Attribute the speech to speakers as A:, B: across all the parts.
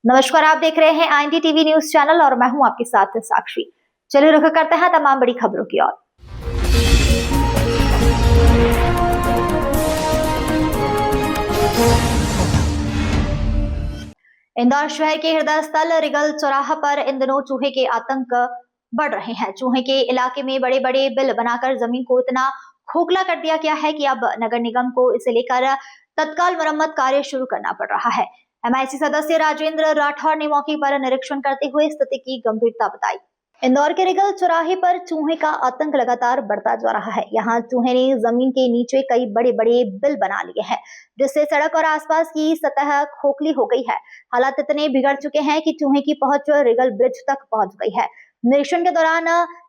A: नमस्कार, आप देख रहे हैं IND टीवी न्यूज चैनल और मैं हूं आपके साथ साक्षी। चलिए रुख करते हैं तमाम बड़ी खबरों की ओर। इंदौर शहर के हृदय स्थल रिगल चौराहा पर इन दिनों चूहे के आतंक बढ़ रहे हैं। चूहे के इलाके में बड़े बड़े बिल बनाकर जमीन को इतना खोखला कर दिया गया है कि अब नगर निगम को इसे लेकर तत्काल मरम्मत कार्य शुरू करना पड़ रहा है। MIC सदस्य राजेंद्र राठौर ने मौके पर निरीक्षण करते हुए स्थिति की गंभीरता बताई। इंदौर के रिगल चौराहे पर चूहे का आतंक लगातार बढ़ता जा रहा है। यहाँ चूहे ने जमीन के नीचे कई बड़े बड़े बिल बना लिए हैं, जिससे सड़क और आसपास की सतह खोखली हो गई है। हालात इतने बिगड़ चुके हैं कि चूहे की पहुंच रिगल ब्रिज तक पहुंच गई है। निरीक्षण के दौरान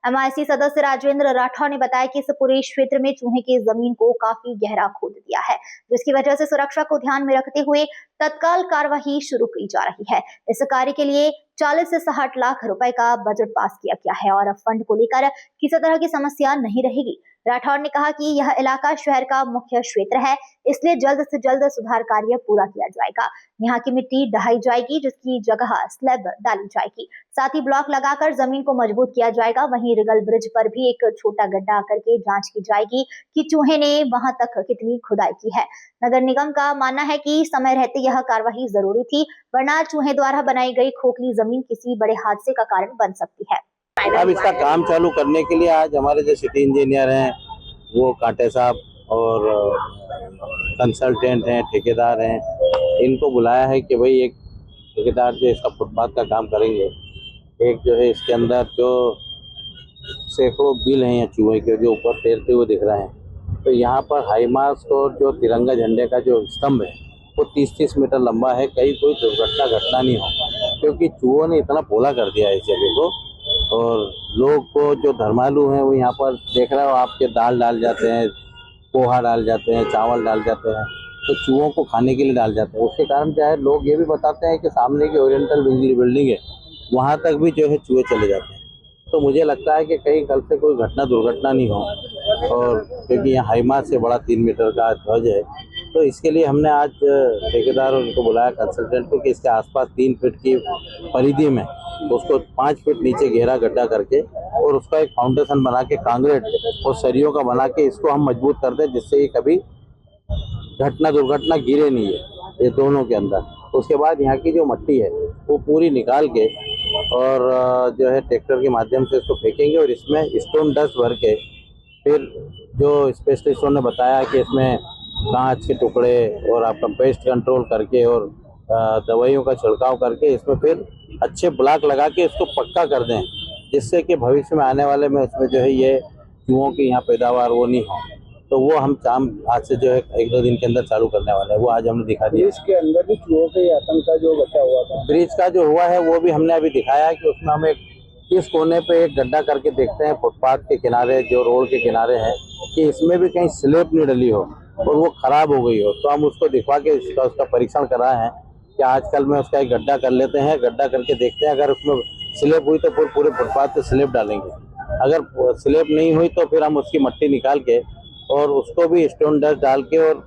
A: MIC सदस्य राजेंद्र राठौर ने बताया कि इस पूरे क्षेत्र में चूहे की जमीन को काफी गहरा खोद दिया है, जिसकी वजह से सुरक्षा को ध्यान में रखते हुए तत्काल कार्यवाही शुरू की जा रही है। इस कार्य के लिए 40 से 60 लाख रुपए का बजट पास किया गया है और फंड को लेकर किसी तरह की समस्या नहीं रहेगी। राठौर ने कहा कि यह इलाका शहर का मुख्य क्षेत्र है, इसलिए जल्द से जल्द सुधार कार्य पूरा किया जाएगा। यहाँ की मिट्टी ढहाई जाएगी, जिसकी जगह स्लैब डाली जाएगी। साथ ही ब्लॉक लगाकर जमीन को मजबूत किया जाएगा। वहीं रिगल ब्रिज पर भी एक छोटा गड्ढा करके जांच की जाएगी कि चूहे ने वहां तक कितनी खुदाई की है। नगर निगम का मानना है कि समय रहते यह कार्यवाही जरूरी थी, वरना चूहे द्वारा बनाई गई खोखली जमीन किसी बड़े हादसे का कारण बन सकती है।
B: अब इसका काम चालू करने के लिए आज हमारे जो सिटी इंजीनियर हैं वो कांटे साहब और कंसल्टेंट हैं, ठेकेदार हैं, इनको बुलाया है कि भाई एक ठेकेदार जो इसका फुटपाथ का काम करेंगे, एक जो है इसके अंदर जो सैकड़ों बिल हैं या चूहे के जो ऊपर तैरते हुए दिख रहे हैं, तो यहाँ पर हाई मास्ट और जो तिरंगा झंडे का जो स्तंभ है वो 30-30 मीटर लंबा है। कहीं कोई दुर्घटना घटना नहीं हो, क्योंकि चूहों ने इतना पोला कर दिया है इस जगह को। और लोग को जो धर्मालु हैं वो यहाँ पर देख रहे हो आपके दाल डाल जाते हैं, पोहा डाल जाते हैं, चावल डाल जाते हैं, तो चूहों को खाने के लिए डाल जाते हैं। उसके कारण क्या है, लोग ये भी बताते हैं कि सामने की ओरिएंटल बिल्डिंग है वहाँ तक भी जो है चूहे चले जाते हैं। तो मुझे लगता है कि कहीं कल से कोई दुर्घटना नहीं हो, और क्योंकि यहाँ हाईमास से बड़ा 3 मीटर का ध्वज है, तो इसके लिए हमने आज ठेकेदार उनको बुलाया, कंसल्टेंट को, कि इसके आसपास 3 फीट की परिधि में उसको 5 फीट नीचे गहरा गड्ढा करके और उसका एक फाउंडेशन बना के कांक्रीट और सरियों का बना के इसको हम मजबूत कर दें, जिससे ये कभी दुर्घटना गिरे नहीं है ये दोनों के अंदर। उसके बाद यहाँ की जो मिट्टी है वो पूरी निकाल के और जो है ट्रैक्टर के माध्यम से इसको फेंकेंगे और इसमें स्टोन डस्ट भर के फिर जो स्पेशलिस्टों ने बताया कि इसमें कांच के टुकड़े और आपका पेस्ट कंट्रोल करके और दवाइयों का छिड़काव करके इसमें फिर अच्छे ब्लॉक लगा के इसको पक्का कर दें, जिससे कि भविष्य में आने वाले में इसमें जो है ये चूहों की यहाँ पैदावार वो नहीं हो। तो वो हम काम आज से जो है 1-2 दिन के अंदर चालू करने वाले हैं। वो आज हमने दिखा दिया।
C: इसके अंदर भी चूहों के आतंक का जो बचा हुआ था,
B: ब्रिज का जो हुआ है वो भी हमने अभी दिखाया है कि उसमें हम इस कोने पे एक गड्ढा करके देखते हैं फुटपाथ के किनारे, जो रोड के किनारे हैं, कि इसमें भी कहीं स्लेब नहीं डली हो और वो खराब हो गई हो। तो हम उसको दिखवा के उसका परीक्षण कराए हैं कि आजकल में उसका एक गड्ढा कर लेते हैं, गड्ढा करके देखते हैं, अगर उसमें स्लेब हुई तो पूरे फुटपाथ पे स्लेब डालेंगे। अगर स्लेब नहीं हुई तो फिर हम उसकी मिट्टी निकाल के और उसको भी स्टोन डस्ट डाल के और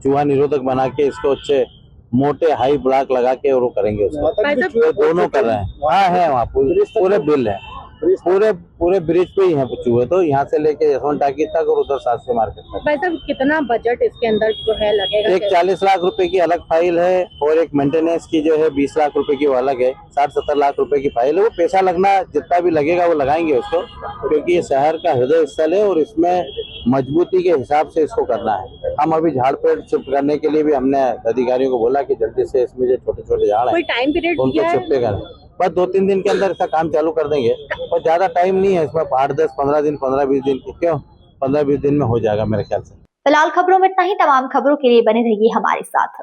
B: चूहा निरोधक बना के इसको अच्छे मोटे हाई ब्लॉक लगा के और वो करेंगे उसको। दोनों कर रहे हैं। हाँ है, वहाँ पूरे बिल है, पूरे ब्रिज पे ही है चूहे, तो यहाँ से लेके यशवंत टाकी तक और उधर शास्त्री मार्केट तक।
D: भाई साहब, कितना बजट इसके अंदर जो है लगेगा?
B: एक 40 लाख रुपए की अलग फाइल है और एक मेंटेनेंस की जो है 20 लाख रुपए की वो अलग है। 60-70 लाख रुपए की फाइल है। वो पैसा लगना जितना भी लगेगा वो लगाएंगे उसको, क्योंकि ये शहर का हृदय स्थल है और इसमें मजबूती के हिसाब से इसको करना है। हम अभी झाड़ पेड़ शिफ्ट करने के लिए भी हमने अधिकारियों को बोला कि जल्दी से इसमें जो छोटे झाड़ है
D: टाइम पीरियड
B: उनको शिफ्ट करें। बस 2-3 दिन के अंदर इसका काम चालू कर देंगे और ज्यादा टाइम नहीं है इसमें, 8-10-15 दिन, 15-20 दिन, क्यों 15-20 दिन में हो जाएगा मेरे ख्याल से।
A: फिलहाल खबरों में इतना ही। तमाम खबरों के लिए बने रहिए हमारे साथ।